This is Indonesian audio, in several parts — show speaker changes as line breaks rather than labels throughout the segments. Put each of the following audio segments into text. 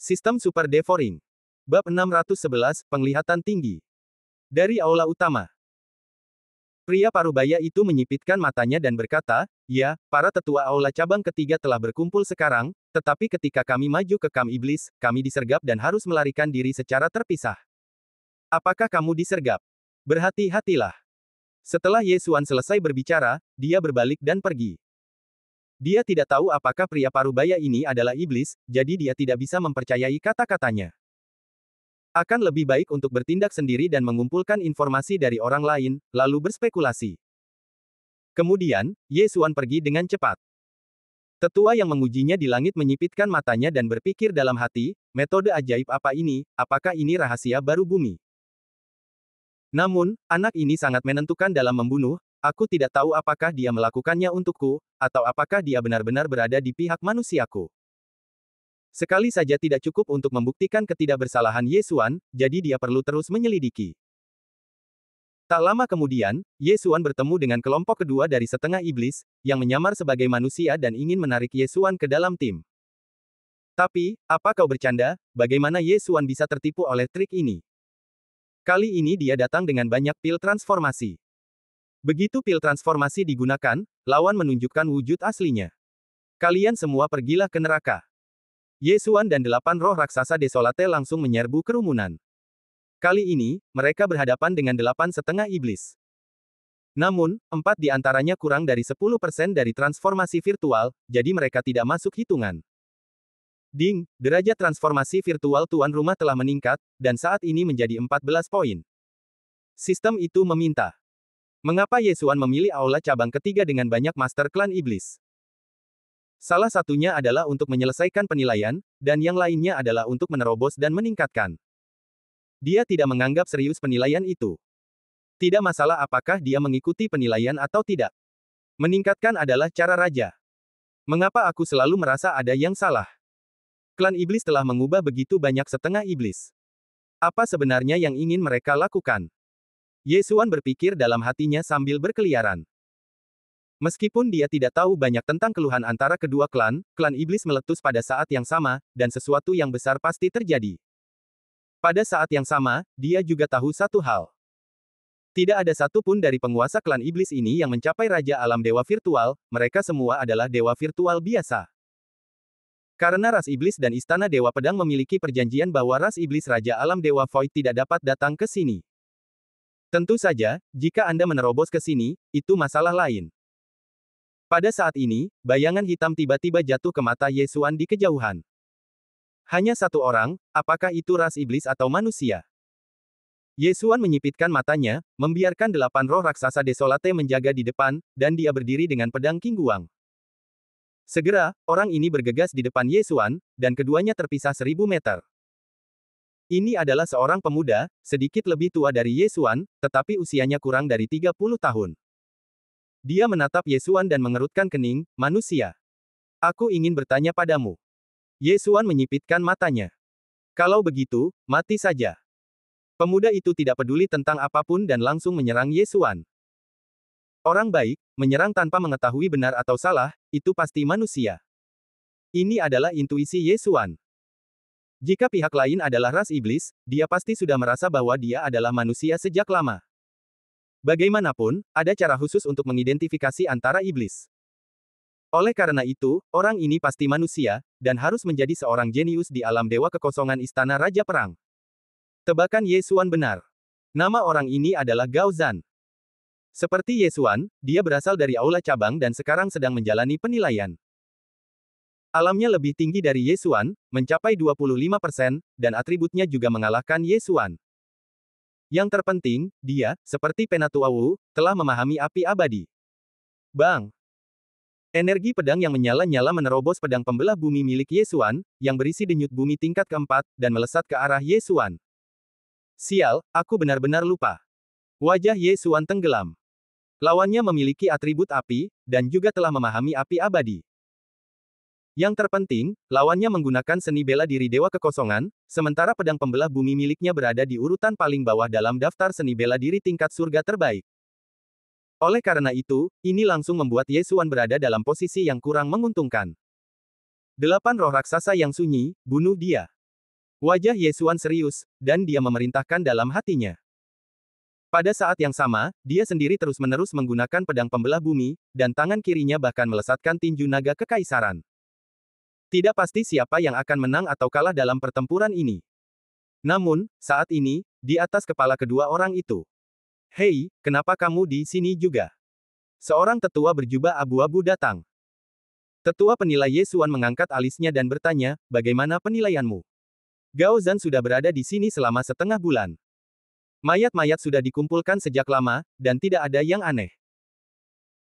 Sistem Super Devouring. Bab 611, Penglihatan Tinggi. Dari aula utama. Pria parubaya itu menyipitkan matanya dan berkata, "Ya, para tetua aula cabang ketiga telah berkumpul sekarang, tetapi ketika kami maju ke kamp iblis, kami disergap dan harus melarikan diri secara terpisah. Apakah kamu disergap? Berhati-hatilah." Setelah Yesuan selesai berbicara, dia berbalik dan pergi. Dia tidak tahu apakah pria parubaya ini adalah iblis, jadi dia tidak bisa mempercayai kata-katanya. Akan lebih baik untuk bertindak sendiri dan mengumpulkan informasi dari orang lain, lalu berspekulasi. Kemudian, Yesuan pergi dengan cepat. Tetua yang mengujinya di langit menyipitkan matanya dan berpikir dalam hati, metode ajaib apa ini, apakah ini rahasia baru bumi? Namun, anak ini sangat menentukan dalam membunuh. Aku tidak tahu apakah dia melakukannya untukku, atau apakah dia benar-benar berada di pihak manusiaku. Sekali saja tidak cukup untuk membuktikan ketidakbersalahan Yesuan, jadi dia perlu terus menyelidiki. Tak lama kemudian, Yesuan bertemu dengan kelompok kedua dari setengah iblis, yang menyamar sebagai manusia dan ingin menarik Yesuan ke dalam tim. Tapi, apa kau bercanda? Bagaimana Yesuan bisa tertipu oleh trik ini? Kali ini dia datang dengan banyak pil transformasi. Begitu pil transformasi digunakan, lawan menunjukkan wujud aslinya. Kalian semua pergilah ke neraka. Yesuan dan 8 roh raksasa desolate langsung menyerbu kerumunan. Kali ini, mereka berhadapan dengan 8 setengah iblis. Namun, 4 di antaranya kurang dari 10% dari transformasi virtual, jadi mereka tidak masuk hitungan. Ding, derajat transformasi virtual tuan rumah telah meningkat, dan saat ini menjadi 14 poin. Sistem itu meminta. Mengapa Yesuan memilih aula cabang ketiga dengan banyak master klan iblis? Salah satunya adalah untuk menyelesaikan penilaian, dan yang lainnya adalah untuk menerobos dan meningkatkan. Dia tidak menganggap serius penilaian itu. Tidak masalah apakah dia mengikuti penilaian atau tidak. Meningkatkan adalah cara raja. Mengapa aku selalu merasa ada yang salah? Klan iblis telah mengubah begitu banyak setengah iblis. Apa sebenarnya yang ingin mereka lakukan? Yesuan berpikir dalam hatinya sambil berkeliaran. Meskipun dia tidak tahu banyak tentang keluhan antara kedua klan, klan iblis meletus pada saat yang sama, dan sesuatu yang besar pasti terjadi. Pada saat yang sama, dia juga tahu satu hal. Tidak ada satu pun dari penguasa klan iblis ini yang mencapai Raja Alam Dewa Virtual, mereka semua adalah dewa virtual biasa. Karena ras iblis dan Istana Dewa Pedang memiliki perjanjian bahwa ras iblis Raja Alam Dewa Void tidak dapat datang ke sini. Tentu saja, jika Anda menerobos ke sini, itu masalah lain. Pada saat ini, bayangan hitam tiba-tiba jatuh ke mata Yesuan di kejauhan. Hanya satu orang, apakah itu ras iblis atau manusia? Yesuan menyipitkan matanya, membiarkan 8 roh raksasa desolate menjaga di depan, dan dia berdiri dengan pedang Qingguang. Segera, orang ini bergegas di depan Yesuan, dan keduanya terpisah 1000 meter. Ini adalah seorang pemuda, sedikit lebih tua dari Yesuan, tetapi usianya kurang dari 30 tahun. Dia menatap Yesuan dan mengerutkan kening, "Manusia. Aku ingin bertanya padamu." Yesuan menyipitkan matanya. "Kalau begitu, mati saja." Pemuda itu tidak peduli tentang apapun dan langsung menyerang Yesuan. Orang baik, menyerang tanpa mengetahui benar atau salah, itu pasti manusia. Ini adalah intuisi Yesuan. Jika pihak lain adalah ras iblis, dia pasti sudah merasa bahwa dia adalah manusia sejak lama. Bagaimanapun, ada cara khusus untuk mengidentifikasi antara iblis. Oleh karena itu, orang ini pasti manusia, dan harus menjadi seorang jenius di alam dewa kekosongan Istana Raja Perang. Tebakan Yesuan benar. Nama orang ini adalah Gao Zhan. Seperti Yesuan, dia berasal dari aula cabang dan sekarang sedang menjalani penilaian. Alamnya lebih tinggi dari Yesuan, mencapai 25%, dan atributnya juga mengalahkan Yesuan. Yang terpenting, dia, seperti Penatua Wu, telah memahami api abadi. Bang! Energi pedang yang menyala-nyala menerobos pedang pembelah bumi milik Yesuan, yang berisi denyut bumi tingkat keempat, dan melesat ke arah Yesuan. Sial, aku benar-benar lupa. Wajah Yesuan tenggelam. Lawannya memiliki atribut api, dan juga telah memahami api abadi. Yang terpenting, lawannya menggunakan seni bela diri Dewa Kekosongan, sementara pedang pembelah bumi miliknya berada di urutan paling bawah dalam daftar seni bela diri tingkat surga terbaik. Oleh karena itu, ini langsung membuat Yesuan berada dalam posisi yang kurang menguntungkan. 8 roh raksasa yang sunyi, bunuh dia. Wajah Yesuan serius, dan dia memerintahkan dalam hatinya. Pada saat yang sama, dia sendiri terus-menerus menggunakan pedang pembelah bumi, dan tangan kirinya bahkan melesatkan tinju naga kekaisaran. Tidak pasti siapa yang akan menang atau kalah dalam pertempuran ini. Namun, saat ini, di atas kepala kedua orang itu. Hei, kenapa kamu di sini juga? Seorang tetua berjubah abu-abu datang. Tetua penilai Yesuan mengangkat alisnya dan bertanya, bagaimana penilaianmu? Gao Zhan sudah berada di sini selama setengah bulan. Mayat-mayat sudah dikumpulkan sejak lama, dan tidak ada yang aneh.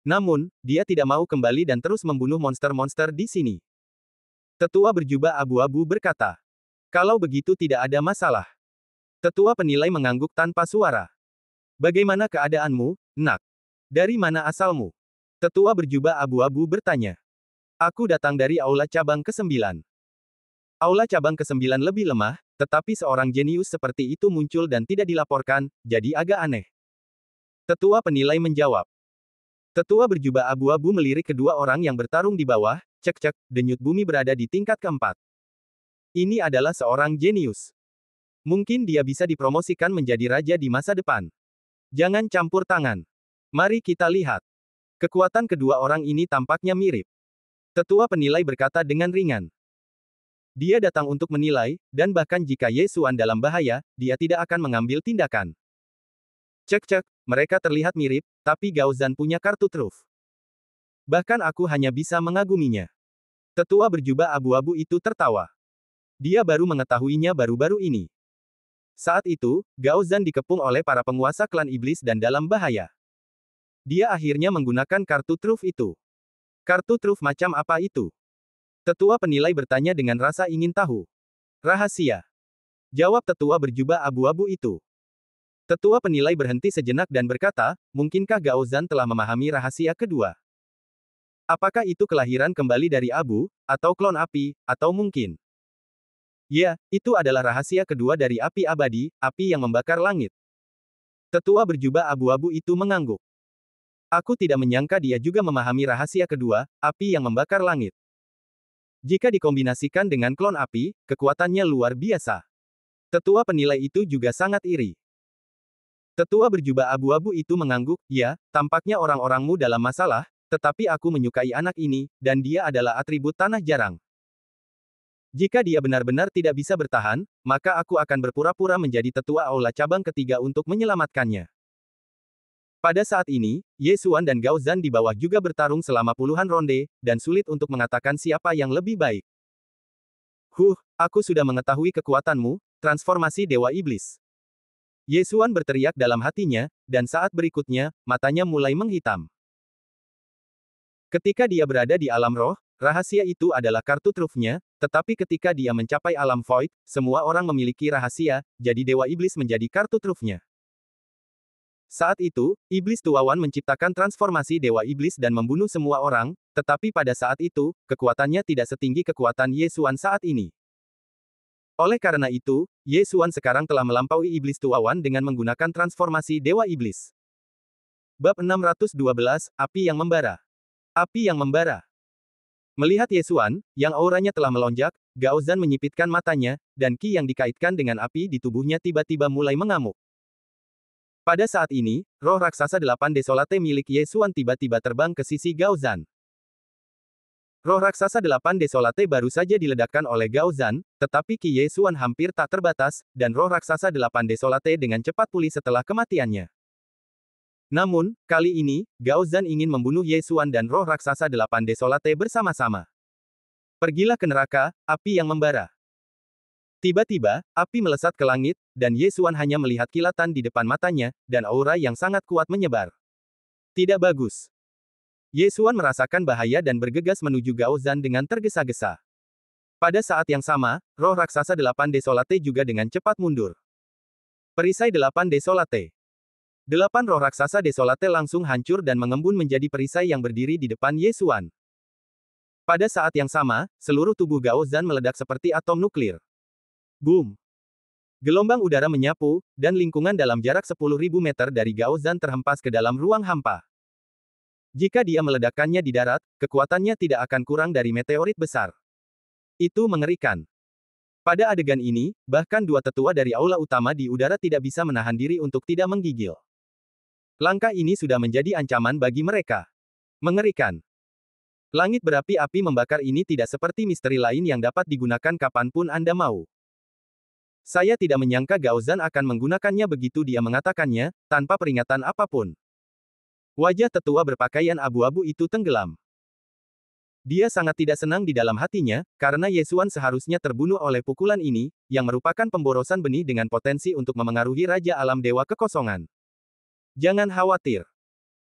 Namun, dia tidak mau kembali dan terus membunuh monster-monster di sini. Tetua berjubah abu-abu berkata. Kalau begitu tidak ada masalah. Tetua penilai mengangguk tanpa suara. Bagaimana keadaanmu, nak? Dari mana asalmu? Tetua berjubah abu-abu bertanya. Aku datang dari aula cabang ke-9. Aula cabang ke-9 lebih lemah, tetapi seorang jenius seperti itu muncul dan tidak dilaporkan, jadi agak aneh. Tetua penilai menjawab. Tetua berjubah abu-abu melirik kedua orang yang bertarung di bawah, cek-cek, denyut bumi berada di tingkat keempat. Ini adalah seorang jenius. Mungkin dia bisa dipromosikan menjadi raja di masa depan. Jangan campur tangan. Mari kita lihat. Kekuatan kedua orang ini tampaknya mirip. Tetua penilai berkata dengan ringan. Dia datang untuk menilai, dan bahkan jika Yesuan dalam bahaya, dia tidak akan mengambil tindakan. Cek-cek, mereka terlihat mirip, tapi Gao Zhan punya kartu truf. Bahkan aku hanya bisa mengaguminya. Tetua berjubah abu-abu itu tertawa. Dia baru mengetahuinya baru-baru ini. Saat itu, Gao Zhan dikepung oleh para penguasa klan iblis dan dalam bahaya. Dia akhirnya menggunakan kartu truf itu. Kartu truf macam apa itu? Tetua penilai bertanya dengan rasa ingin tahu. Rahasia. Jawab tetua berjubah abu-abu itu. Tetua penilai berhenti sejenak dan berkata, mungkinkah Gao Zhan telah memahami rahasia kedua? Apakah itu kelahiran kembali dari abu, atau klon api, atau mungkin? Ya, itu adalah rahasia kedua dari api abadi, api yang membakar langit. Tetua berjubah abu-abu itu mengangguk. Aku tidak menyangka dia juga memahami rahasia kedua, api yang membakar langit. Jika dikombinasikan dengan klon api, kekuatannya luar biasa. Tetua penilai itu juga sangat iri. Tetua berjubah abu-abu itu mengangguk, ya, tampaknya orang-orangmu dalam masalah, tetapi aku menyukai anak ini, dan dia adalah atribut tanah jarang. Jika dia benar-benar tidak bisa bertahan, maka aku akan berpura-pura menjadi tetua aula cabang ketiga untuk menyelamatkannya. Pada saat ini, Yesuan dan Gao Zhan di bawah juga bertarung selama puluhan ronde, dan sulit untuk mengatakan siapa yang lebih baik. Aku sudah mengetahui kekuatanmu, transformasi Dewa Iblis. Yesuan berteriak dalam hatinya, dan saat berikutnya, matanya mulai menghitam. Ketika dia berada di alam roh, rahasia itu adalah kartu trufnya, tetapi ketika dia mencapai alam void, semua orang memiliki rahasia, jadi Dewa Iblis menjadi kartu trufnya. Saat itu, Iblis Tuawan menciptakan transformasi Dewa Iblis dan membunuh semua orang, tetapi pada saat itu, kekuatannya tidak setinggi kekuatan Yesuan saat ini. Oleh karena itu, Yesuan sekarang telah melampaui Iblis Tuawan dengan menggunakan transformasi Dewa Iblis. Bab 612, Api yang Membara. Api yang Membara. Melihat Yesuan, yang auranya telah melonjak, Gao Zhan menyipitkan matanya, dan ki yang dikaitkan dengan api di tubuhnya tiba-tiba mulai mengamuk. Pada saat ini, roh raksasa 8 desolate milik Yesuan tiba-tiba terbang ke sisi Gao Zhan. Roh raksasa 8 desolate baru saja diledakkan oleh Gao Zhan, tetapi Ki Yesuan hampir tak terbatas, dan roh raksasa 8 desolate dengan cepat pulih setelah kematiannya. Namun, kali ini, Gao Zhan ingin membunuh Yesuan dan roh raksasa 8 desolate bersama-sama. Pergilah ke neraka, api yang membara. Tiba-tiba, api melesat ke langit, dan Yesuan hanya melihat kilatan di depan matanya, dan aura yang sangat kuat menyebar. Tidak bagus. Yesuan merasakan bahaya dan bergegas menuju Gao Zhan dengan tergesa-gesa. Pada saat yang sama, roh raksasa 8 desolate juga dengan cepat mundur. Perisai 8 desolate. 8 roh raksasa desolate langsung hancur dan mengembun menjadi perisai yang berdiri di depan Yesuan. Pada saat yang sama, seluruh tubuh Gao Zhan meledak seperti atom nuklir. Boom! Gelombang udara menyapu, dan lingkungan dalam jarak 10.000 meter dari Gao Zhan terhempas ke dalam ruang hampa. Jika dia meledakkannya di darat, kekuatannya tidak akan kurang dari meteorit besar. Itu mengerikan. Pada adegan ini, bahkan dua tetua dari aula utama di udara tidak bisa menahan diri untuk tidak menggigil. Langkah ini sudah menjadi ancaman bagi mereka. Mengerikan. Langit berapi-api membakar ini tidak seperti misteri lain yang dapat digunakan kapanpun Anda mau. Saya tidak menyangka Gaozan akan menggunakannya begitu dia mengatakannya, tanpa peringatan apapun. Wajah tetua berpakaian abu-abu itu tenggelam. Dia sangat tidak senang di dalam hatinya, karena Yesuan seharusnya terbunuh oleh pukulan ini, yang merupakan pemborosan benih dengan potensi untuk memengaruhi Raja Alam Dewa Kekosongan. Jangan khawatir.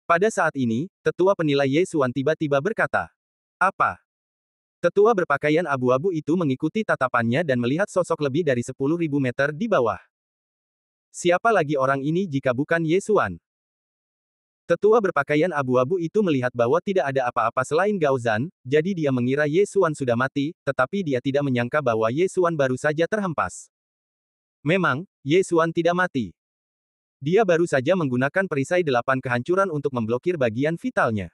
Pada saat ini, tetua penilai Yesuan tiba-tiba berkata, "Apa?" Tetua berpakaian abu-abu itu mengikuti tatapannya dan melihat sosok lebih dari 10.000 meter di bawah. Siapa lagi orang ini jika bukan Yesuan? Tetua berpakaian abu-abu itu melihat bahwa tidak ada apa-apa selain Gaozan, jadi dia mengira Yesuan sudah mati, tetapi dia tidak menyangka bahwa Yesuan baru saja terhempas. Memang, Yesuan tidak mati. Dia baru saja menggunakan perisai 8 kehancuran untuk memblokir bagian vitalnya.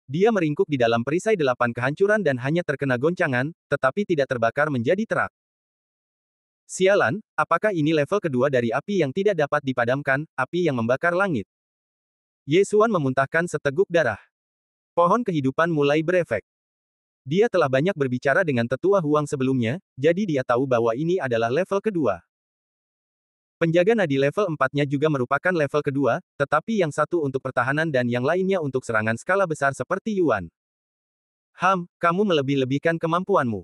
Dia meringkuk di dalam perisai 8 kehancuran dan hanya terkena goncangan, tetapi tidak terbakar menjadi terak. Sialan, apakah ini level kedua dari api yang tidak dapat dipadamkan, api yang membakar langit? Yesuan memuntahkan seteguk darah. Pohon kehidupan mulai berefek. Dia telah banyak berbicara dengan tetua Huang sebelumnya, jadi dia tahu bahwa ini adalah level kedua. Penjaga nadi level 4-nya juga merupakan level kedua, tetapi yang satu untuk pertahanan dan yang lainnya untuk serangan skala besar seperti Yuan. Kamu melebih-lebihkan kemampuanmu.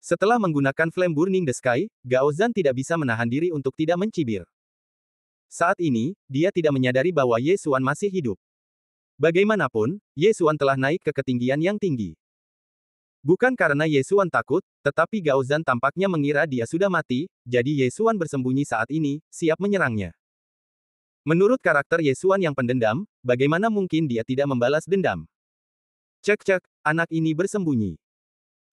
Setelah menggunakan Flame Burning the Sky, Gaozan tidak bisa menahan diri untuk tidak mencibir. Saat ini, dia tidak menyadari bahwa Yesuan masih hidup. Bagaimanapun, Yesuan telah naik ke ketinggian yang tinggi. Bukan karena Yesuan takut, tetapi Gaozan tampaknya mengira dia sudah mati, jadi Yesuan bersembunyi saat ini, siap menyerangnya. Menurut karakter Yesuan yang pendendam, bagaimana mungkin dia tidak membalas dendam? Cek, anak ini bersembunyi.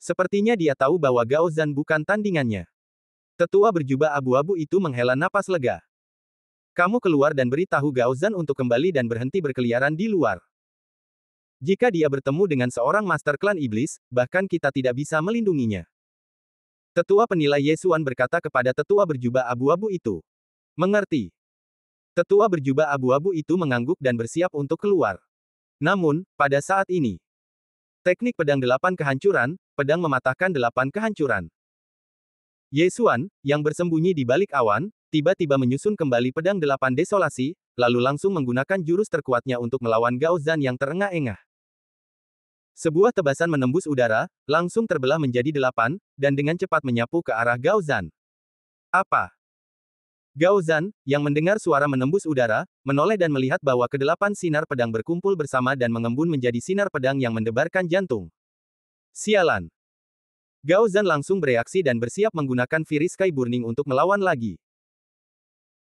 Sepertinya dia tahu bahwa Gaozan bukan tandingannya. Tetua berjubah abu-abu itu menghela napas lega. Kamu keluar dan beritahu Gaozan untuk kembali dan berhenti berkeliaran di luar. Jika dia bertemu dengan seorang master klan iblis, bahkan kita tidak bisa melindunginya. Tetua penilai Yesuan berkata kepada tetua berjubah abu-abu itu. Mengerti. Tetua berjubah abu-abu itu mengangguk dan bersiap untuk keluar. Namun, pada saat ini, teknik pedang 8 kehancuran, pedang mematahkan 8 kehancuran. Yesuan, yang bersembunyi di balik awan, tiba-tiba menyusun kembali pedang 8 desolasi, lalu langsung menggunakan jurus terkuatnya untuk melawan Gaozan yang terengah-engah. Sebuah tebasan menembus udara, langsung terbelah menjadi 8, dan dengan cepat menyapu ke arah Gaozan. Apa? Gaozan, yang mendengar suara menembus udara, menoleh dan melihat bahwa ke-8 sinar pedang berkumpul bersama dan mengembun menjadi sinar pedang yang mendebarkan jantung. Sialan! Gaozan langsung bereaksi dan bersiap menggunakan Fury Sky Burning untuk melawan lagi.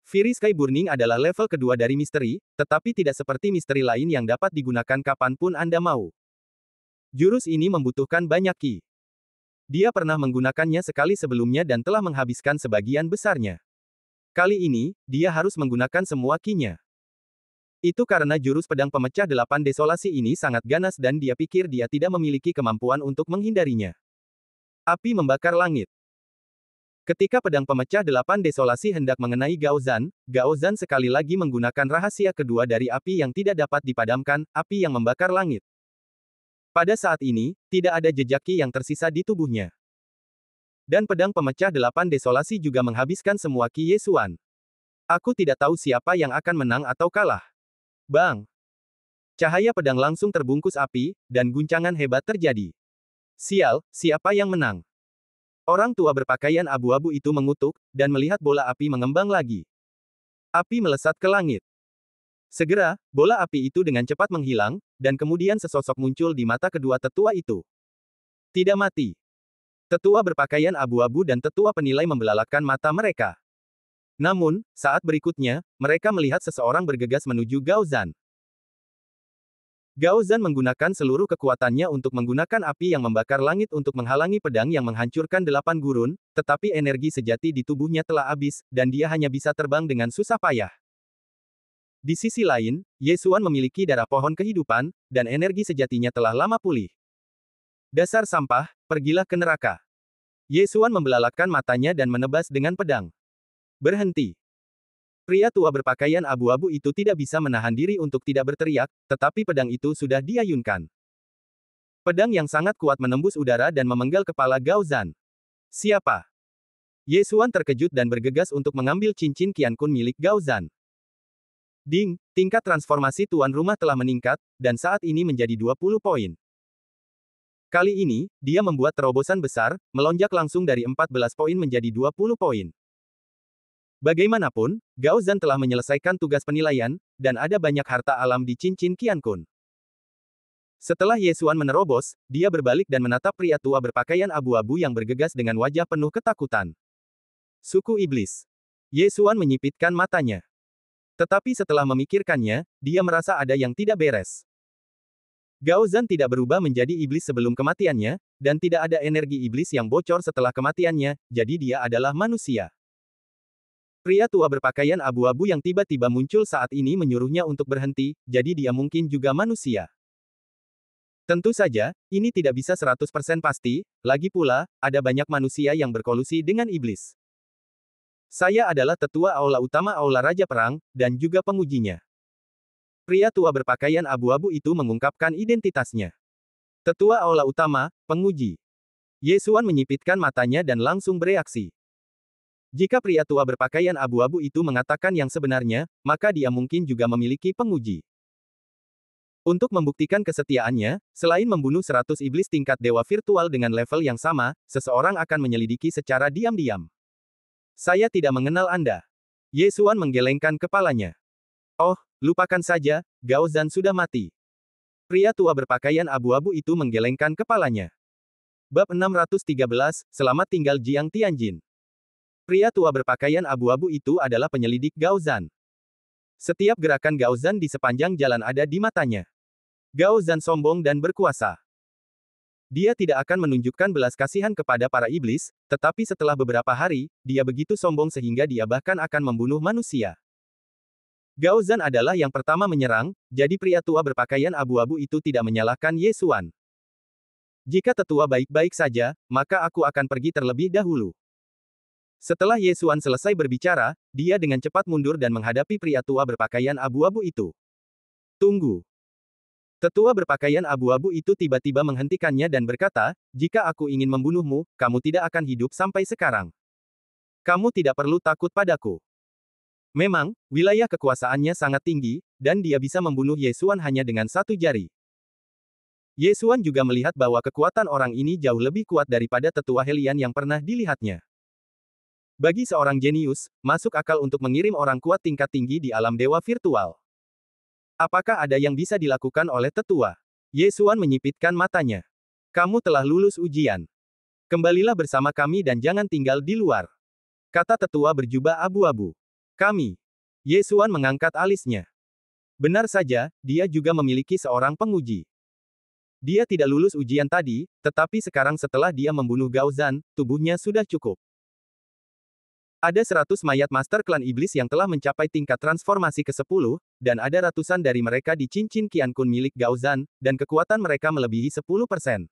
Fury Sky Burning adalah level kedua dari misteri, tetapi tidak seperti misteri lain yang dapat digunakan kapanpun Anda mau. Jurus ini membutuhkan banyak ki. Dia pernah menggunakannya sekali sebelumnya dan telah menghabiskan sebagian besarnya. Kali ini, dia harus menggunakan semua ki-nya. Itu karena jurus pedang pemecah 8 desolasi ini sangat ganas dan dia pikir dia tidak memiliki kemampuan untuk menghindarinya. Api membakar langit. Ketika pedang pemecah 8 desolasi hendak mengenai Gaozan, Gaozan sekali lagi menggunakan rahasia kedua dari api yang tidak dapat dipadamkan, api yang membakar langit. Pada saat ini, tidak ada jejak ki yang tersisa di tubuhnya. Dan pedang pemecah 8 desolasi juga menghabiskan semua ki Yesuan. Aku tidak tahu siapa yang akan menang atau kalah. Bang! Cahaya pedang langsung terbungkus api, dan guncangan hebat terjadi. Sial, siapa yang menang? Orang tua berpakaian abu-abu itu mengutuk, dan melihat bola api mengembang lagi. Api melesat ke langit. Segera, bola api itu dengan cepat menghilang, dan kemudian sesosok muncul di mata kedua tetua itu. Tidak mati. Tetua berpakaian abu-abu dan tetua penilai membelalakkan mata mereka. Namun, saat berikutnya, mereka melihat seseorang bergegas menuju Gaozan. Gaozan menggunakan seluruh kekuatannya untuk menggunakan api yang membakar langit untuk menghalangi pedang yang menghancurkan 8 gurun, tetapi energi sejati di tubuhnya telah habis, dan dia hanya bisa terbang dengan susah payah. Di sisi lain, Yesuan memiliki darah pohon kehidupan, dan energi sejatinya telah lama pulih. Dasar sampah, pergilah ke neraka. Ye Xuan membelalakkan matanya dan menebas dengan pedang. Berhenti. Pria tua berpakaian abu-abu itu tidak bisa menahan diri untuk tidak berteriak, tetapi pedang itu sudah diayunkan. Pedang yang sangat kuat menembus udara dan memenggal kepala Gao Zhan. Siapa? Ye Xuan terkejut dan bergegas untuk mengambil cincin Qiankun milik Gao Zhan. Ding, tingkat transformasi tuan rumah telah meningkat, dan saat ini menjadi 20 poin. Kali ini, dia membuat terobosan besar, melonjak langsung dari 14 poin menjadi 20 poin. Bagaimanapun, Gao Zhan telah menyelesaikan tugas penilaian, dan ada banyak harta alam di cincin Qiankun. Setelah Ye Xuan menerobos, dia berbalik dan menatap pria tua berpakaian abu-abu yang bergegas dengan wajah penuh ketakutan. Suku Iblis. Ye Xuan menyipitkan matanya. Tetapi setelah memikirkannya, dia merasa ada yang tidak beres. Gao Zhan tidak berubah menjadi iblis sebelum kematiannya, dan tidak ada energi iblis yang bocor setelah kematiannya, jadi dia adalah manusia. Pria tua berpakaian abu-abu yang tiba-tiba muncul saat ini menyuruhnya untuk berhenti, jadi dia mungkin juga manusia. Tentu saja, ini tidak bisa 100% pasti, lagi pula, ada banyak manusia yang berkolusi dengan iblis. Saya adalah tetua aula utama aula Raja Perang, dan juga pengujinya. Pria tua berpakaian abu-abu itu mengungkapkan identitasnya. Tetua aula utama, penguji. Ye Xuan menyipitkan matanya dan langsung bereaksi. Jika pria tua berpakaian abu-abu itu mengatakan yang sebenarnya, maka dia mungkin juga memiliki penguji. Untuk membuktikan kesetiaannya, selain membunuh 100 iblis tingkat dewa virtual dengan level yang sama, seseorang akan menyelidiki secara diam-diam. Saya tidak mengenal Anda. Ye Xuan menggelengkan kepalanya. Oh, lupakan saja, Gao Zhan sudah mati. Pria tua berpakaian abu-abu itu menggelengkan kepalanya. Bab 613, Selamat tinggal Jiang Tianjin. Pria tua berpakaian abu-abu itu adalah penyelidik Gao Zhan. Setiap gerakan Gao Zhan di sepanjang jalan ada di matanya. Gao Zhan sombong dan berkuasa. Dia tidak akan menunjukkan belas kasihan kepada para iblis, tetapi setelah beberapa hari, dia begitu sombong sehingga dia bahkan akan membunuh manusia. Gao Zhan adalah yang pertama menyerang, jadi pria tua berpakaian abu-abu itu tidak menyalahkan Ye Xuan. Jika tetua baik-baik saja, maka aku akan pergi terlebih dahulu. Setelah Ye Xuan selesai berbicara, dia dengan cepat mundur dan menghadapi pria tua berpakaian abu-abu itu. Tunggu. Tetua berpakaian abu-abu itu tiba-tiba menghentikannya dan berkata, jika aku ingin membunuhmu, kamu tidak akan hidup sampai sekarang. Kamu tidak perlu takut padaku. Memang, wilayah kekuasaannya sangat tinggi, dan dia bisa membunuh Ye Xuan hanya dengan satu jari. Ye Xuan juga melihat bahwa kekuatan orang ini jauh lebih kuat daripada tetua Helian yang pernah dilihatnya. Bagi seorang jenius, masuk akal untuk mengirim orang kuat tingkat tinggi di alam dewa virtual. Apakah ada yang bisa dilakukan oleh tetua? Ye Xuan menyipitkan matanya. Kamu telah lulus ujian. Kembalilah bersama kami dan jangan tinggal di luar. Kata tetua berjubah abu-abu. Kami. Ye Xuan mengangkat alisnya. Benar saja, dia juga memiliki seorang penguji. Dia tidak lulus ujian tadi, tetapi sekarang setelah dia membunuh Gao Zhan, tubuhnya sudah cukup. Ada 100 mayat Master Klan Iblis yang telah mencapai tingkat transformasi ke-10, dan ada ratusan dari mereka di cincin Qiankun milik Gao Zhan, dan kekuatan mereka melebihi 10%.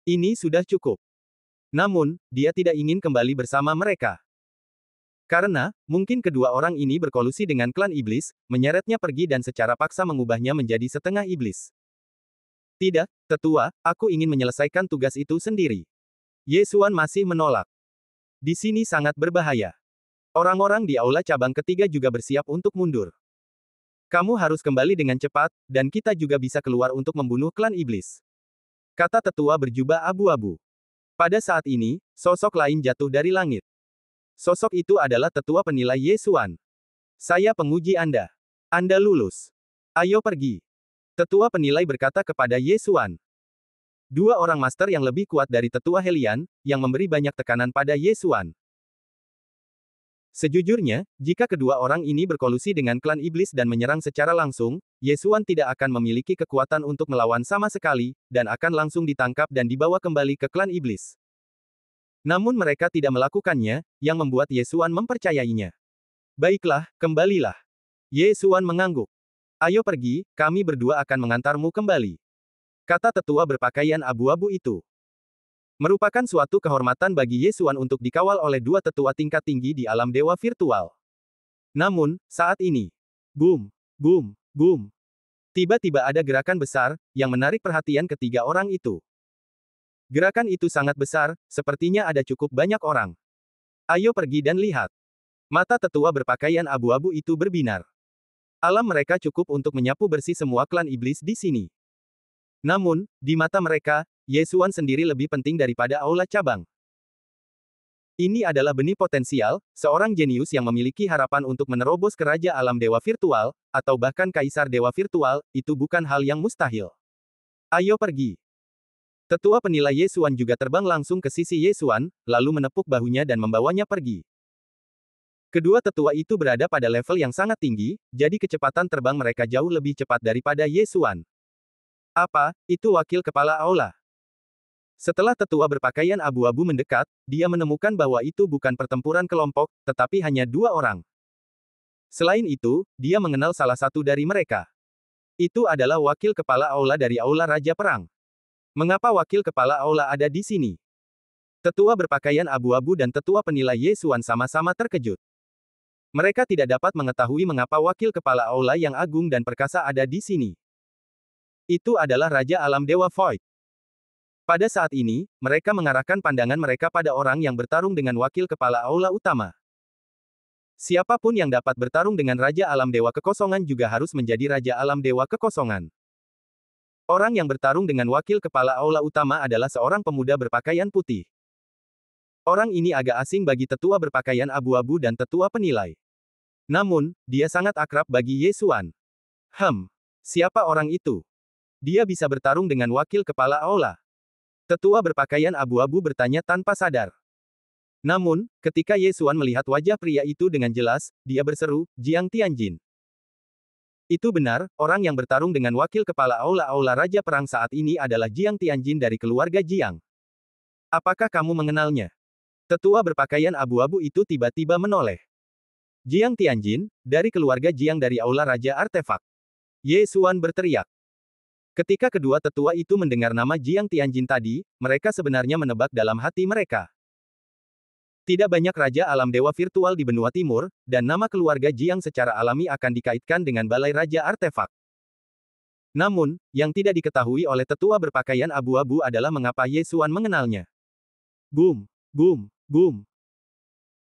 Ini sudah cukup. Namun, dia tidak ingin kembali bersama mereka. Karena, mungkin kedua orang ini berkolusi dengan klan iblis, menyeretnya pergi dan secara paksa mengubahnya menjadi setengah iblis. Tidak, tetua, aku ingin menyelesaikan tugas itu sendiri. Ye Xuan masih menolak. Di sini sangat berbahaya. Orang-orang di aula cabang ketiga juga bersiap untuk mundur. Kamu harus kembali dengan cepat, dan kita juga bisa keluar untuk membunuh klan iblis. Kata tetua berjubah abu-abu. Pada saat ini, sosok lain jatuh dari langit. Sosok itu adalah tetua penilai Ye Xuan. Saya penguji Anda. Anda lulus. Ayo pergi. Tetua penilai berkata kepada Ye Xuan. Dua orang master yang lebih kuat dari tetua Helian, yang memberi banyak tekanan pada Ye Xuan. Sejujurnya, jika kedua orang ini berkolusi dengan klan iblis dan menyerang secara langsung, Ye Xuan tidak akan memiliki kekuatan untuk melawan sama sekali, dan akan langsung ditangkap dan dibawa kembali ke klan iblis. Namun mereka tidak melakukannya, yang membuat Ye Xuan mempercayainya. Baiklah, kembalilah. Ye Xuan mengangguk. Ayo pergi, kami berdua akan mengantarmu kembali. Kata tetua berpakaian abu-abu itu. Merupakan suatu kehormatan bagi Ye Xuan untuk dikawal oleh dua tetua tingkat tinggi di alam dewa virtual. Namun, saat ini, boom, boom, boom. Tiba-tiba ada gerakan besar, yang menarik perhatian ketiga orang itu. Gerakan itu sangat besar, sepertinya ada cukup banyak orang. Ayo pergi dan lihat. Mata tetua berpakaian abu-abu itu berbinar. Alam mereka cukup untuk menyapu bersih semua klan iblis di sini. Namun, di mata mereka, Ye Xuan sendiri lebih penting daripada aula cabang. Ini adalah benih potensial, seorang jenius yang memiliki harapan untuk menerobos ke Raja Alam Dewa Virtual, atau bahkan Kaisar Dewa Virtual, itu bukan hal yang mustahil. Ayo pergi. Tetua penilai Ye Xuan juga terbang langsung ke sisi Ye Xuan, lalu menepuk bahunya dan membawanya pergi. Kedua tetua itu berada pada level yang sangat tinggi, jadi kecepatan terbang mereka jauh lebih cepat daripada Ye Xuan. Apa, itu wakil kepala aula? Setelah tetua berpakaian abu-abu mendekat, dia menemukan bahwa itu bukan pertempuran kelompok, tetapi hanya dua orang. Selain itu, dia mengenal salah satu dari mereka. Itu adalah wakil kepala aula dari aula Raja Perang. Mengapa wakil kepala aula ada di sini? Tetua berpakaian abu-abu dan tetua penilai Ye Xuan sama-sama terkejut. Mereka tidak dapat mengetahui mengapa wakil kepala aula yang agung dan perkasa ada di sini. Itu adalah Raja Alam Dewa Void. Pada saat ini, mereka mengarahkan pandangan mereka pada orang yang bertarung dengan wakil kepala aula utama. Siapapun yang dapat bertarung dengan Raja Alam Dewa Kekosongan juga harus menjadi Raja Alam Dewa Kekosongan. Orang yang bertarung dengan wakil kepala aula utama adalah seorang pemuda berpakaian putih. Orang ini agak asing bagi tetua berpakaian abu-abu dan tetua penilai. Namun, dia sangat akrab bagi Ye Xuan. Siapa orang itu? Dia bisa bertarung dengan wakil kepala aula. Tetua berpakaian abu-abu bertanya tanpa sadar. Namun, ketika Ye Xuan melihat wajah pria itu dengan jelas, dia berseru, Jiang Tianjin. Itu benar, orang yang bertarung dengan wakil kepala aula-aula Raja Perang saat ini adalah Jiang Tianjin dari keluarga Jiang. Apakah kamu mengenalnya? Tetua berpakaian abu-abu itu tiba-tiba menoleh. Jiang Tianjin, dari keluarga Jiang dari aula Raja Artefak. Ye Xuan berteriak. Ketika kedua tetua itu mendengar nama Jiang Tianjin tadi, mereka sebenarnya menebak dalam hati mereka. Tidak banyak Raja Alam Dewa Virtual di benua timur, dan nama keluarga Jiang secara alami akan dikaitkan dengan Balai Raja Artefak. Namun, yang tidak diketahui oleh tetua berpakaian abu-abu adalah mengapa Ye Xuan mengenalnya. Boom, boom, boom.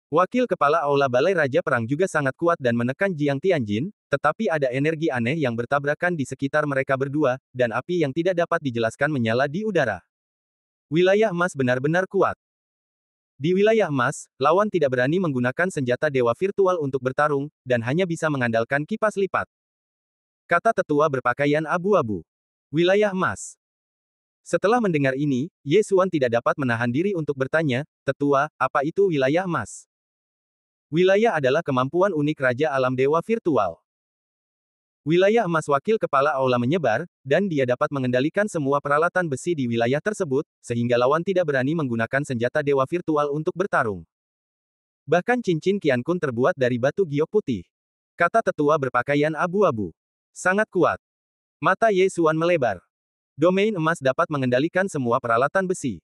Wakil kepala aula Balai Raja Perang juga sangat kuat dan menekan Jiang Tianjin, tetapi ada energi aneh yang bertabrakan di sekitar mereka berdua, dan api yang tidak dapat dijelaskan menyala di udara. Wilayah emas benar-benar kuat. Di wilayah emas, lawan tidak berani menggunakan senjata dewa virtual untuk bertarung, dan hanya bisa mengandalkan kipas lipat. Kata tetua berpakaian abu-abu. Wilayah emas. Setelah mendengar ini, Ye Xuan tidak dapat menahan diri untuk bertanya, Tetua, apa itu wilayah emas? Wilayah adalah kemampuan unik Raja Alam Dewa Virtual. Wilayah emas wakil kepala aula menyebar, dan dia dapat mengendalikan semua peralatan besi di wilayah tersebut, sehingga lawan tidak berani menggunakan senjata dewa virtual untuk bertarung. Bahkan cincin Qian Kun terbuat dari batu giok putih. Kata tetua berpakaian abu-abu. Sangat kuat. Mata Ye Xuan melebar. Domain emas dapat mengendalikan semua peralatan besi.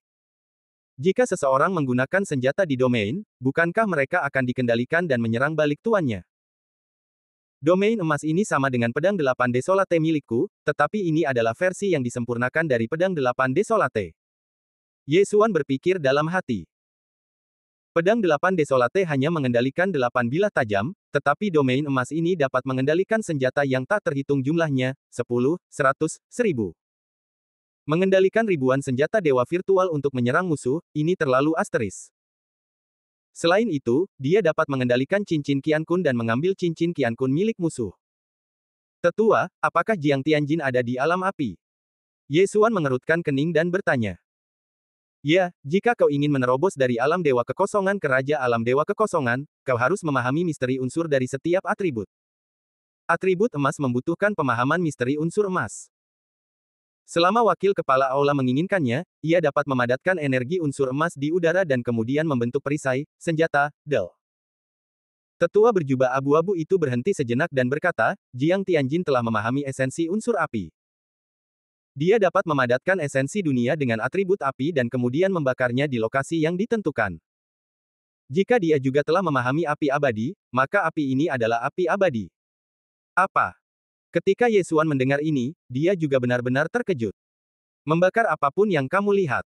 Jika seseorang menggunakan senjata di domain, bukankah mereka akan dikendalikan dan menyerang balik tuannya? Domain emas ini sama dengan pedang 8 Desolate milikku, tetapi ini adalah versi yang disempurnakan dari pedang 8 Desolate. Ye Xuan berpikir dalam hati. Pedang 8 Desolate hanya mengendalikan 8 bilah tajam, tetapi domain emas ini dapat mengendalikan senjata yang tak terhitung jumlahnya, 10, 100, 1000. Mengendalikan ribuan senjata dewa virtual untuk menyerang musuh, ini terlalu asteris. Selain itu, dia dapat mengendalikan cincin Qian Kun dan mengambil cincin Qian Kun milik musuh. Tetua, apakah Jiang Tianjin ada di alam api? Ye Xuan mengerutkan kening dan bertanya. Ya, jika kau ingin menerobos dari alam dewa kekosongan ke Raja Alam Dewa Kekosongan, kau harus memahami misteri unsur dari setiap atribut. Atribut emas membutuhkan pemahaman misteri unsur emas. Selama wakil kepala aula menginginkannya, ia dapat memadatkan energi unsur emas di udara dan kemudian membentuk perisai, senjata, del. Tetua berjubah abu-abu itu berhenti sejenak dan berkata, Jiang Tianjin telah memahami esensi unsur api. Dia dapat memadatkan esensi dunia dengan atribut api dan kemudian membakarnya di lokasi yang ditentukan. Jika dia juga telah memahami api abadi, maka api ini adalah api abadi. Apa? Ketika Yesuan mendengar ini, dia juga benar-benar terkejut. Membakar apapun yang kamu lihat.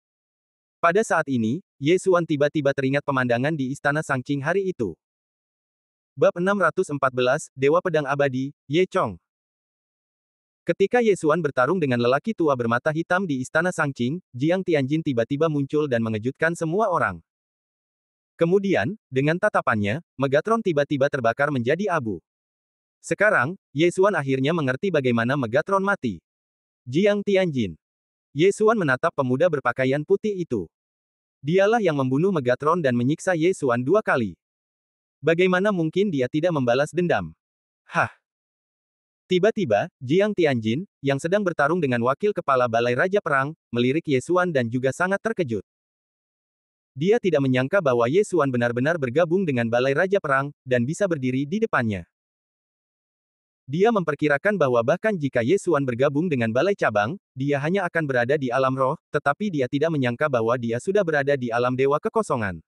Pada saat ini, Yesuan tiba-tiba teringat pemandangan di Istana Sangqing hari itu. Bab 614, Dewa Pedang Abadi, Ye Chong. Ketika Yesuan bertarung dengan lelaki tua bermata hitam di Istana Sangqing, Jiang Tianjin tiba-tiba muncul dan mengejutkan semua orang. Kemudian, dengan tatapannya, Megatron tiba-tiba terbakar menjadi abu. Sekarang, Yesuan akhirnya mengerti bagaimana Megatron mati. Jiang Tianjin. Yesuan menatap pemuda berpakaian putih itu. Dialah yang membunuh Megatron dan menyiksa Yesuan 2 kali. Bagaimana mungkin dia tidak membalas dendam? Hah! Tiba-tiba, Jiang Tianjin, yang sedang bertarung dengan wakil kepala Balai Raja Perang, melirik Yesuan dan juga sangat terkejut. Dia tidak menyangka bahwa Yesuan benar-benar bergabung dengan Balai Raja Perang, dan bisa berdiri di depannya. Dia memperkirakan bahwa bahkan jika Yesuan bergabung dengan Balai Cabang, dia hanya akan berada di alam roh, tetapi dia tidak menyangka bahwa dia sudah berada di alam Dewa Kekosongan.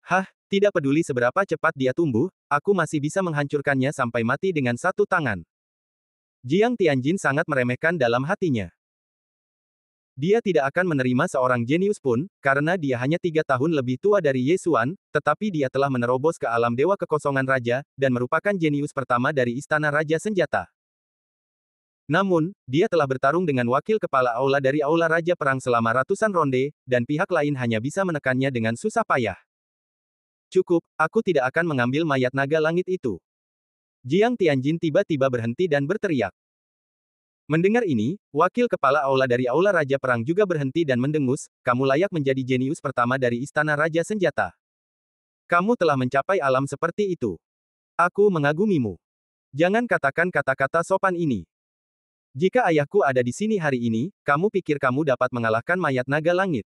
Hah, tidak peduli seberapa cepat dia tumbuh, aku masih bisa menghancurkannya sampai mati dengan 1 tangan. Jiang Tianjin sangat meremehkan dalam hatinya. Dia tidak akan menerima seorang jenius pun, karena dia hanya 3 tahun lebih tua dari Yesuan, tetapi dia telah menerobos ke alam Dewa Kekosongan Raja, dan merupakan jenius pertama dari Istana Raja Senjata. Namun, dia telah bertarung dengan wakil kepala aula dari Aula Raja Perang selama ratusan ronde, dan pihak lain hanya bisa menekannya dengan susah payah. Cukup, aku tidak akan mengambil mayat naga langit itu. Jiang Tianjin tiba-tiba berhenti dan berteriak. Mendengar ini, wakil kepala aula dari Aula Raja Perang juga berhenti dan mendengus, kamu layak menjadi jenius pertama dari Istana Raja Senjata. Kamu telah mencapai alam seperti itu. Aku mengagumimu. Jangan katakan kata-kata sopan ini. Jika ayahku ada di sini hari ini, kamu pikir kamu dapat mengalahkan mayat naga langit?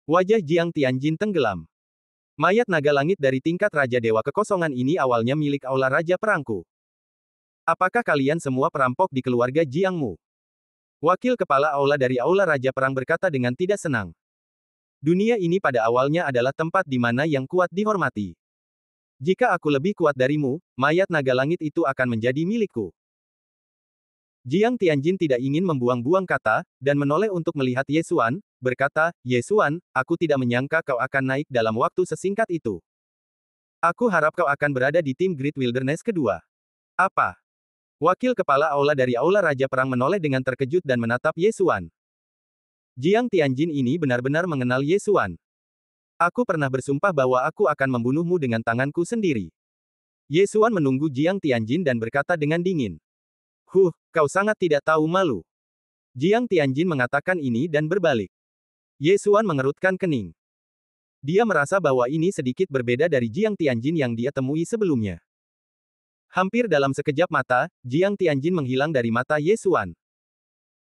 Wajah Jiang Tianjin tenggelam. Mayat naga langit dari tingkat Raja Dewa Kekosongan ini awalnya milik Aula Raja Perangku. Apakah kalian semua perampok di keluarga Jiangmu? Wakil kepala aula dari Aula Raja Perang berkata dengan tidak senang. Dunia ini pada awalnya adalah tempat di mana yang kuat dihormati. Jika aku lebih kuat darimu, mayat naga langit itu akan menjadi milikku. Jiang Tianjin tidak ingin membuang-buang kata, dan menoleh untuk melihat Yesuan, berkata, Yesuan, aku tidak menyangka kau akan naik dalam waktu sesingkat itu. Aku harap kau akan berada di tim Great Wilderness kedua. Apa? Wakil kepala aula dari Aula Raja Perang menoleh dengan terkejut dan menatap Yesuan. Jiang Tianjin ini benar-benar mengenal Yesuan. Aku pernah bersumpah bahwa aku akan membunuhmu dengan tanganku sendiri. Yesuan menunggu Jiang Tianjin dan berkata dengan dingin. Kau sangat tidak tahu malu. Jiang Tianjin mengatakan ini dan berbalik. Yesuan mengerutkan kening. Dia merasa bahwa ini sedikit berbeda dari Jiang Tianjin yang dia temui sebelumnya. Hampir dalam sekejap mata, Jiang Tianjin menghilang dari mata Yesuan.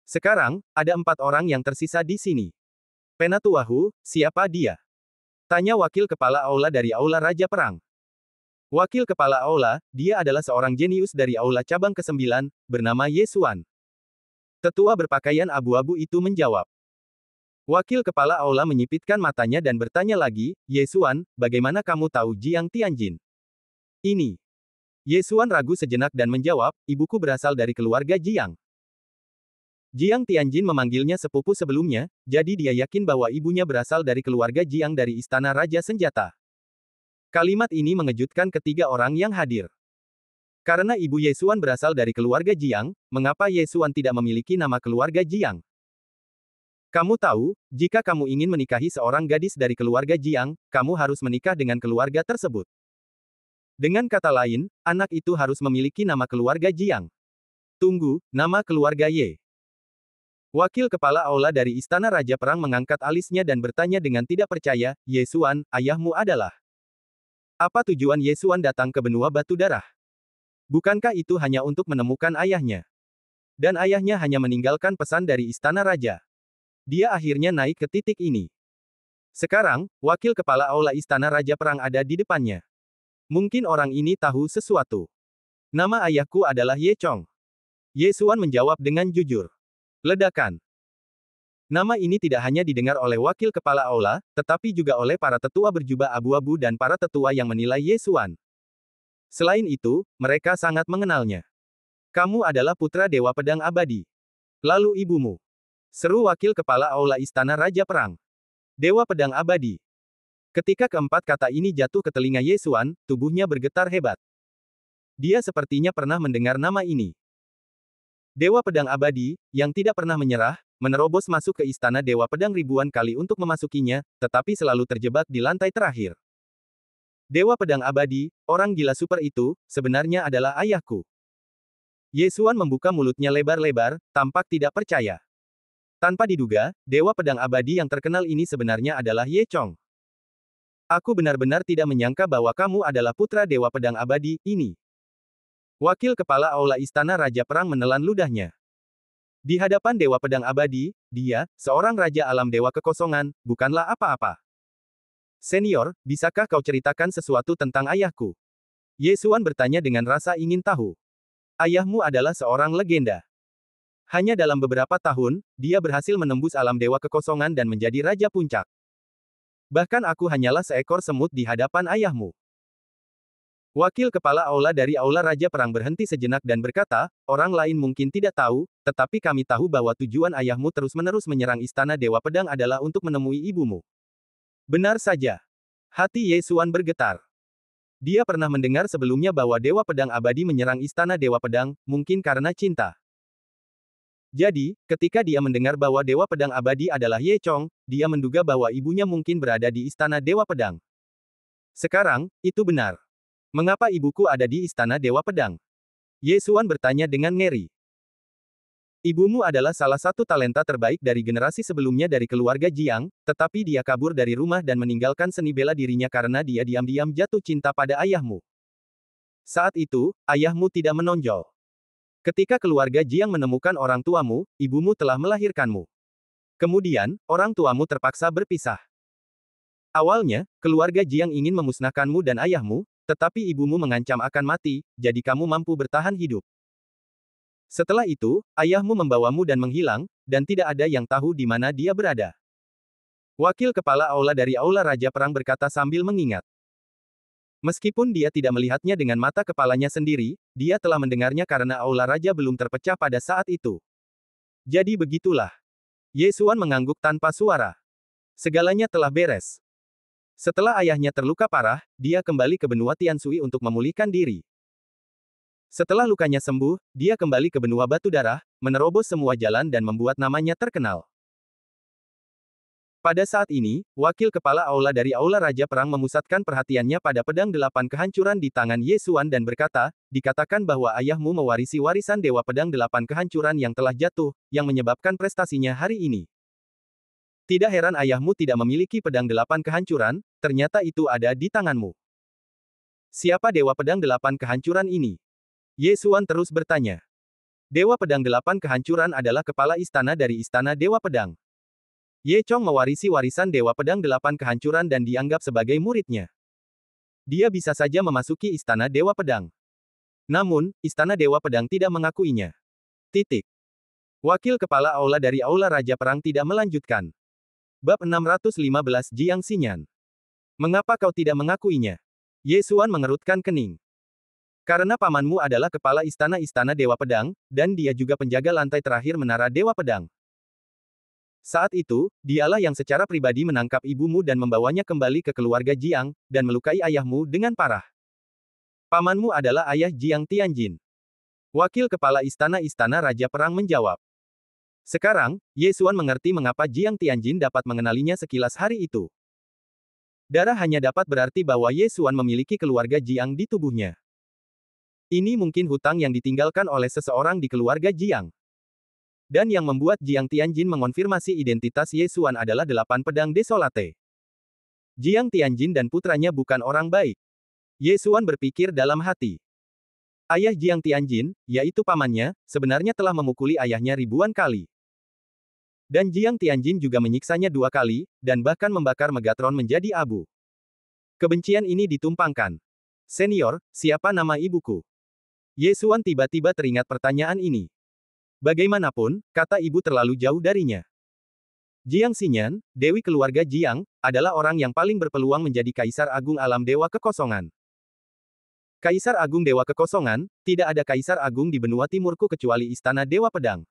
Sekarang, ada 4 orang yang tersisa di sini. Penatuahu, siapa dia? Tanya wakil kepala aula dari Aula Raja Perang. Wakil kepala aula, dia adalah seorang jenius dari aula cabang ke-9, bernama Yesuan. Tetua berpakaian abu-abu itu menjawab. Wakil kepala aula menyipitkan matanya dan bertanya lagi, Yesuan, bagaimana kamu tahu Jiang Tianjin? Ini. Yesuan ragu sejenak dan menjawab, ibuku berasal dari keluarga Jiang. Jiang Tianjin memanggilnya sepupu sebelumnya, jadi dia yakin bahwa ibunya berasal dari keluarga Jiang dari Istana Raja Senjata. Kalimat ini mengejutkan ketiga orang yang hadir. Karena ibu Yesuan berasal dari keluarga Jiang, mengapa Yesuan tidak memiliki nama keluarga Jiang? Kamu tahu, jika kamu ingin menikahi seorang gadis dari keluarga Jiang, kamu harus menikah dengan keluarga tersebut. Dengan kata lain, anak itu harus memiliki nama keluarga Jiang. Tunggu, nama keluarga Ye. Wakil kepala aula dari Istana Raja Perang mengangkat alisnya dan bertanya dengan tidak percaya, Yesuan, ayahmu adalah... Apa tujuan Yesuan datang ke benua batu darah? Bukankah itu hanya untuk menemukan ayahnya? Dan ayahnya hanya meninggalkan pesan dari Istana Raja. Dia akhirnya naik ke titik ini. Sekarang, wakil kepala aula Istana Raja Perang ada di depannya. Mungkin orang ini tahu sesuatu. Nama ayahku adalah Ye Chong. Yesuan menjawab dengan jujur. Ledakan. Nama ini tidak hanya didengar oleh wakil kepala aula, tetapi juga oleh para tetua berjubah abu-abu dan para tetua yang menilai Ye Xuan. Selain itu, mereka sangat mengenalnya. Kamu adalah putra Dewa Pedang Abadi. Lalu ibumu. Seru wakil kepala aula Istana Raja Perang. Dewa Pedang Abadi. Ketika keempat kata ini jatuh ke telinga Ye Xuan, tubuhnya bergetar hebat. Dia sepertinya pernah mendengar nama ini. Dewa Pedang Abadi, yang tidak pernah menyerah, menerobos masuk ke Istana Dewa Pedang ribuan kali untuk memasukinya, tetapi selalu terjebak di lantai terakhir. Dewa Pedang Abadi, orang gila super itu, sebenarnya adalah ayahku. Ye Xuan membuka mulutnya lebar-lebar, tampak tidak percaya. Tanpa diduga, Dewa Pedang Abadi yang terkenal ini sebenarnya adalah Ye Chong. Aku benar-benar tidak menyangka bahwa kamu adalah putra Dewa Pedang Abadi, ini. Wakil kepala aula Istana Raja Perang menelan ludahnya. Di hadapan Dewa Pedang Abadi, dia, seorang Raja Alam Dewa Kekosongan, bukanlah apa-apa. Senior, bisakah kau ceritakan sesuatu tentang ayahku? Ye Xuan bertanya dengan rasa ingin tahu. Ayahmu adalah seorang legenda. Hanya dalam beberapa tahun, dia berhasil menembus alam Dewa Kekosongan dan menjadi Raja Puncak. Bahkan aku hanyalah seekor semut di hadapan ayahmu. Wakil kepala aula dari aula Raja Perang berhenti sejenak dan berkata, orang lain mungkin tidak tahu, tetapi kami tahu bahwa tujuan ayahmu terus-menerus menyerang Istana Dewa Pedang adalah untuk menemui ibumu. Benar saja. Hati Ye Xuan bergetar. Dia pernah mendengar sebelumnya bahwa Dewa Pedang Abadi menyerang Istana Dewa Pedang, mungkin karena cinta. Jadi, ketika dia mendengar bahwa Dewa Pedang Abadi adalah Ye Chong, dia menduga bahwa ibunya mungkin berada di Istana Dewa Pedang. Sekarang, itu benar. Mengapa ibuku ada di Istana Dewa Pedang? Ye Xuan bertanya dengan ngeri. Ibumu adalah salah satu talenta terbaik dari generasi sebelumnya dari keluarga Jiang, tetapi dia kabur dari rumah dan meninggalkan seni bela dirinya karena dia diam-diam jatuh cinta pada ayahmu. Saat itu, ayahmu tidak menonjol. Ketika keluarga Jiang menemukan orang tuamu, ibumu telah melahirkanmu. Kemudian, orang tuamu terpaksa berpisah. Awalnya, keluarga Jiang ingin memusnahkanmu dan ayahmu, tetapi ibumu mengancam akan mati, jadi kamu mampu bertahan hidup. Setelah itu, ayahmu membawamu dan menghilang, dan tidak ada yang tahu di mana dia berada. Wakil kepala aula dari aula Raja Perang berkata sambil mengingat. Meskipun dia tidak melihatnya dengan mata kepalanya sendiri, dia telah mendengarnya karena aula Raja belum terpecah pada saat itu. Jadi begitulah. Ye Xuan mengangguk tanpa suara. Segalanya telah beres. Setelah ayahnya terluka parah, dia kembali ke benua Tianshui untuk memulihkan diri. Setelah lukanya sembuh, dia kembali ke benua Batu Darah, menerobos semua jalan dan membuat namanya terkenal. Pada saat ini, wakil kepala aula dari aula Raja Perang memusatkan perhatiannya pada pedang 8 kehancuran di tangan Ye Xuan dan berkata, dikatakan bahwa ayahmu mewarisi warisan Dewa Pedang 8 kehancuran yang telah jatuh, yang menyebabkan prestasinya hari ini. Tidak heran ayahmu tidak memiliki pedang 8 kehancuran, ternyata itu ada di tanganmu. Siapa Dewa Pedang 8 kehancuran ini? Ye Xuan terus bertanya. Dewa Pedang 8 kehancuran adalah kepala istana dari Istana Dewa Pedang. Ye Chong mewarisi warisan Dewa Pedang 8 kehancuran dan dianggap sebagai muridnya. Dia bisa saja memasuki Istana Dewa Pedang. Namun, Istana Dewa Pedang tidak mengakuinya. Titik. Wakil kepala aula dari aula Raja Perang tidak melanjutkan. Bab 615 Jiang Xinyan. Mengapa kau tidak mengakuinya? Ye Xuan mengerutkan kening. Karena pamanmu adalah kepala istana-istana Dewa Pedang, dan dia juga penjaga lantai terakhir menara Dewa Pedang. Saat itu, dialah yang secara pribadi menangkap ibumu dan membawanya kembali ke keluarga Jiang, dan melukai ayahmu dengan parah. Pamanmu adalah ayah Jiang Tianjin. Wakil kepala istana-istana Raja Perang menjawab. Sekarang, Ye Xuan mengerti mengapa Jiang Tianjin dapat mengenalinya sekilas hari itu. Darah hanya dapat berarti bahwa Ye Xuan memiliki keluarga Jiang di tubuhnya. Ini mungkin hutang yang ditinggalkan oleh seseorang di keluarga Jiang. Dan yang membuat Jiang Tianjin mengonfirmasi identitas Ye Xuan adalah 8 pedang desolate. Jiang Tianjin dan putranya bukan orang baik. Ye Xuan berpikir dalam hati. Ayah Jiang Tianjin, yaitu pamannya, sebenarnya telah memukuli ayahnya ribuan kali. Dan Jiang Tianjin juga menyiksanya 2 kali, dan bahkan membakar Megatron menjadi abu. Kebencian ini ditumpangkan. Senior, siapa nama ibuku? Ye Xuan tiba-tiba teringat pertanyaan ini. Bagaimanapun, kata ibu terlalu jauh darinya. Jiang Xinyan, Dewi keluarga Jiang, adalah orang yang paling berpeluang menjadi Kaisar Agung Alam Dewa Kekosongan. Kaisar Agung Dewa Kekosongan, tidak ada Kaisar Agung di benua timurku kecuali Istana Dewa Pedang.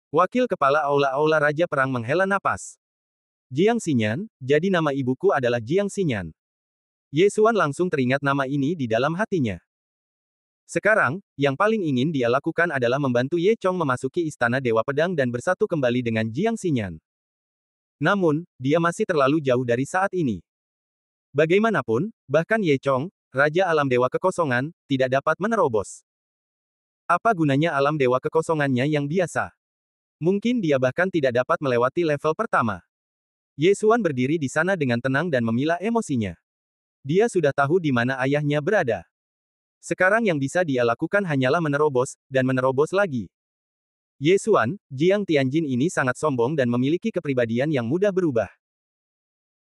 Wakil Kepala Aula-Aula Raja Perang menghela napas. Jiang Xinyan, jadi nama ibuku adalah Jiang Xinyan. Ye Xuan langsung teringat nama ini di dalam hatinya. Sekarang, yang paling ingin dia lakukan adalah membantu Ye Chong memasuki Istana Dewa Pedang dan bersatu kembali dengan Jiang Xinyan. Namun, dia masih terlalu jauh dari saat ini. Bagaimanapun, bahkan Ye Chong, Raja Alam Dewa Kekosongan, tidak dapat menerobos. Apa gunanya alam dewa kekosongannya yang biasa? Mungkin dia bahkan tidak dapat melewati level pertama. Ye Xuan berdiri di sana dengan tenang dan memilah emosinya. Dia sudah tahu di mana ayahnya berada. Sekarang yang bisa dia lakukan hanyalah menerobos, dan menerobos lagi. Ye Xuan, Jiang Tianjin ini sangat sombong dan memiliki kepribadian yang mudah berubah.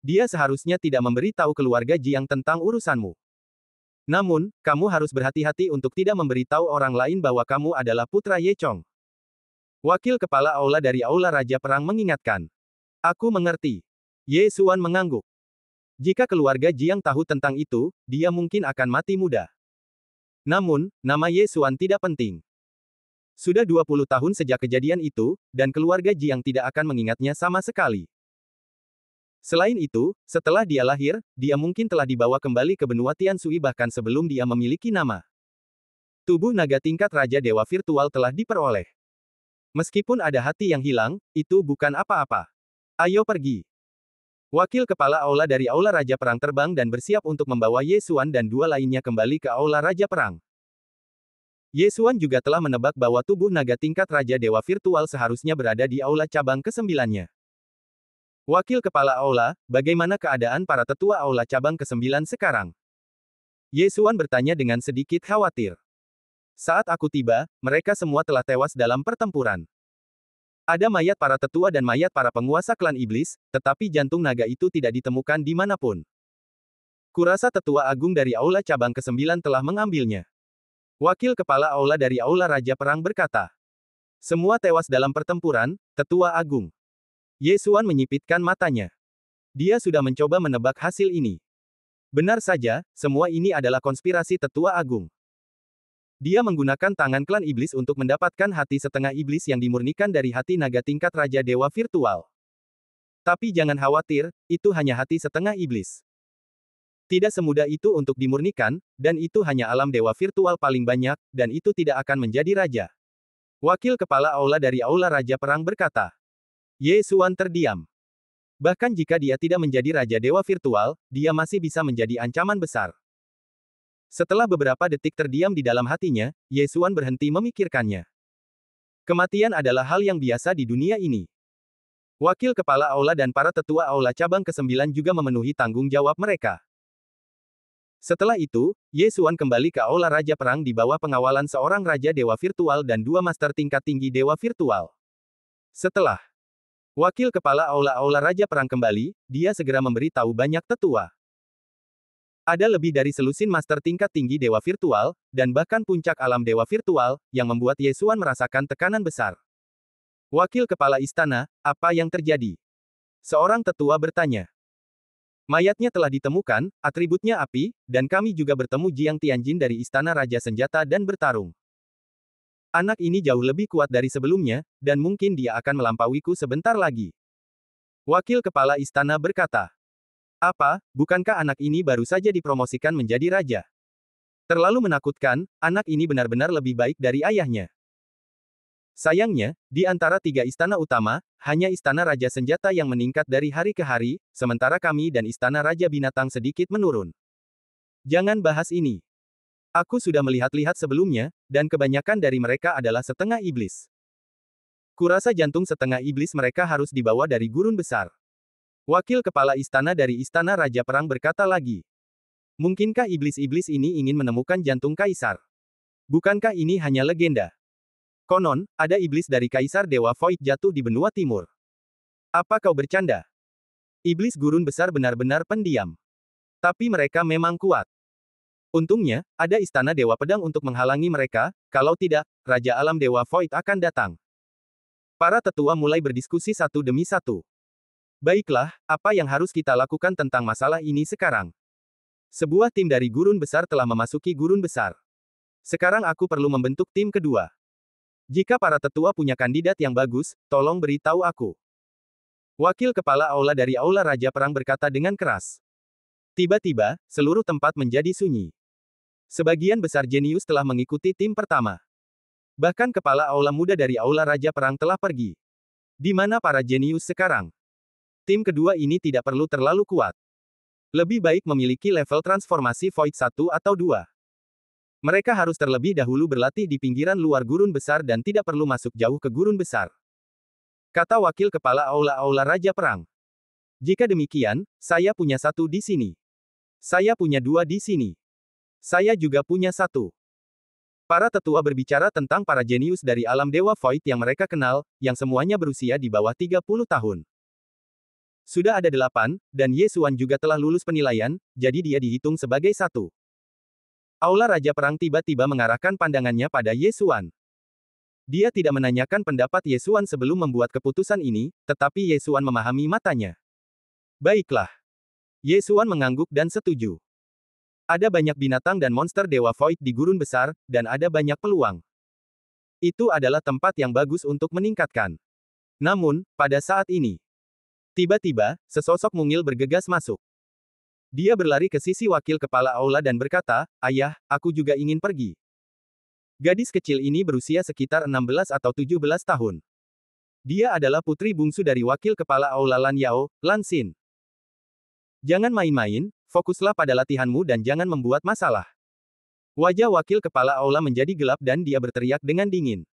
Dia seharusnya tidak memberi tahu keluarga Jiang tentang urusanmu. Namun, kamu harus berhati-hati untuk tidak memberitahu orang lain bahwa kamu adalah putra Ye Chong. Wakil Kepala Aula dari Aula Raja Perang mengingatkan. Aku mengerti. Ye Xuan mengangguk. Jika keluarga Jiang tahu tentang itu, dia mungkin akan mati muda. Namun, nama Ye Xuan tidak penting. Sudah 20 tahun sejak kejadian itu, dan keluarga Jiang tidak akan mengingatnya sama sekali. Selain itu, setelah dia lahir, dia mungkin telah dibawa kembali ke benua Tianshui bahkan sebelum dia memiliki nama. Tubuh naga tingkat Raja Dewa Virtual telah diperoleh. Meskipun ada hati yang hilang, itu bukan apa-apa. Ayo pergi. Wakil Kepala Aula dari Aula Raja Perang terbang dan bersiap untuk membawa Ye Xuan dan dua lainnya kembali ke Aula Raja Perang. Ye Xuan juga telah menebak bahwa tubuh naga tingkat Raja Dewa Virtual seharusnya berada di Aula Cabang ke-9-nya. Wakil Kepala Aula, bagaimana keadaan para tetua Aula Cabang ke-9 sekarang? Ye Xuan bertanya dengan sedikit khawatir. Saat aku tiba, mereka semua telah tewas dalam pertempuran. Ada mayat para tetua dan mayat para penguasa klan iblis, tetapi jantung naga itu tidak ditemukan dimanapun. Kurasa tetua agung dari Aula Cabang ke-9 telah mengambilnya. Wakil Kepala Aula dari Aula Raja Perang berkata. Semua tewas dalam pertempuran, tetua agung. Ye Xuan menyipitkan matanya. Dia sudah mencoba menebak hasil ini. Benar saja, semua ini adalah konspirasi tetua agung. Dia menggunakan tangan klan iblis untuk mendapatkan hati setengah iblis yang dimurnikan dari hati naga tingkat Raja Dewa Virtual. Tapi jangan khawatir, itu hanya hati setengah iblis. Tidak semudah itu untuk dimurnikan, dan itu hanya alam dewa virtual paling banyak, dan itu tidak akan menjadi raja. Wakil Kepala Aula dari Aula Raja Perang berkata. Ye Xuan terdiam. Bahkan jika dia tidak menjadi Raja Dewa Virtual, dia masih bisa menjadi ancaman besar. Setelah beberapa detik terdiam di dalam hatinya, Ye Xuan berhenti memikirkannya. Kematian adalah hal yang biasa di dunia ini. Wakil Kepala Aula dan para tetua Aula Cabang ke-9 juga memenuhi tanggung jawab mereka. Setelah itu, Ye Xuan kembali ke Aula Raja Perang di bawah pengawalan seorang Raja Dewa Virtual dan dua Master tingkat tinggi Dewa Virtual. Setelah Wakil Kepala Aula-Aula Raja Perang kembali, dia segera memberi tahu banyak tetua. Ada lebih dari selusin master tingkat tinggi Dewa Virtual, dan bahkan puncak alam Dewa Virtual, yang membuat Ye Xuan merasakan tekanan besar. Wakil Kepala Istana, apa yang terjadi? Seorang tetua bertanya. Mayatnya telah ditemukan, atributnya api, dan kami juga bertemu Jiang Tianjin dari Istana Raja Senjata dan bertarung. Anak ini jauh lebih kuat dari sebelumnya, dan mungkin dia akan melampauiku sebentar lagi. Wakil Kepala Istana berkata. Apa, bukankah anak ini baru saja dipromosikan menjadi raja? Terlalu menakutkan, anak ini benar-benar lebih baik dari ayahnya. Sayangnya, di antara tiga istana utama, hanya Istana Raja Senjata yang meningkat dari hari ke hari, sementara kami dan Istana Raja Binatang sedikit menurun. Jangan bahas ini. Aku sudah melihat-lihat sebelumnya, dan kebanyakan dari mereka adalah setengah iblis. Kurasa jantung setengah iblis mereka harus dibawa dari gurun besar. Wakil Kepala Istana dari Istana Raja Perang berkata lagi. Mungkinkah iblis-iblis ini ingin menemukan jantung kaisar? Bukankah ini hanya legenda? Konon, ada iblis dari Kaisar Dewa Void jatuh di benua timur. Apa kau bercanda? Iblis gurun besar benar-benar pendiam. Tapi mereka memang kuat. Untungnya, ada istana Dewa Pedang untuk menghalangi mereka, kalau tidak, Raja Alam Dewa Void akan datang. Para tetua mulai berdiskusi satu demi satu. Baiklah, apa yang harus kita lakukan tentang masalah ini sekarang? Sebuah tim dari gurun besar telah memasuki gurun besar. Sekarang aku perlu membentuk tim kedua. Jika para tetua punya kandidat yang bagus, tolong beritahu aku. Wakil kepala aula dari Aula Raja Perang berkata dengan keras. Tiba-tiba, seluruh tempat menjadi sunyi. Sebagian besar jenius telah mengikuti tim pertama. Bahkan kepala aula muda dari Aula Raja Perang telah pergi. Di mana para jenius sekarang? Tim kedua ini tidak perlu terlalu kuat. Lebih baik memiliki level transformasi Void 1 atau 2. Mereka harus terlebih dahulu berlatih di pinggiran luar gurun besar dan tidak perlu masuk jauh ke gurun besar. Kata wakil kepala Aula Raja Perang. Jika demikian, saya punya satu di sini. Saya punya dua di sini. Saya juga punya satu. Para tetua berbicara tentang para jenius dari alam Dewa Void yang mereka kenal, yang semuanya berusia di bawah 30 tahun. Sudah ada 8, dan Ye Xuan juga telah lulus penilaian, jadi dia dihitung sebagai satu. Aula Raja Perang tiba-tiba mengarahkan pandangannya pada Ye Xuan. Dia tidak menanyakan pendapat Ye Xuan sebelum membuat keputusan ini, tetapi Ye Xuan memahami matanya. Baiklah. Ye Xuan mengangguk dan setuju. Ada banyak binatang dan monster Dewa Void di gurun besar, dan ada banyak peluang. Itu adalah tempat yang bagus untuk meningkatkan. Namun, pada saat ini, tiba-tiba, sesosok mungil bergegas masuk. Dia berlari ke sisi wakil kepala aula dan berkata, "Ayah, aku juga ingin pergi." Gadis kecil ini berusia sekitar 16 atau 17 tahun. Dia adalah putri bungsu dari wakil kepala aula Lan Yao, Lan Xin. Jangan main-main, fokuslah pada latihanmu dan jangan membuat masalah. Wajah wakil kepala aula menjadi gelap dan dia berteriak dengan dingin.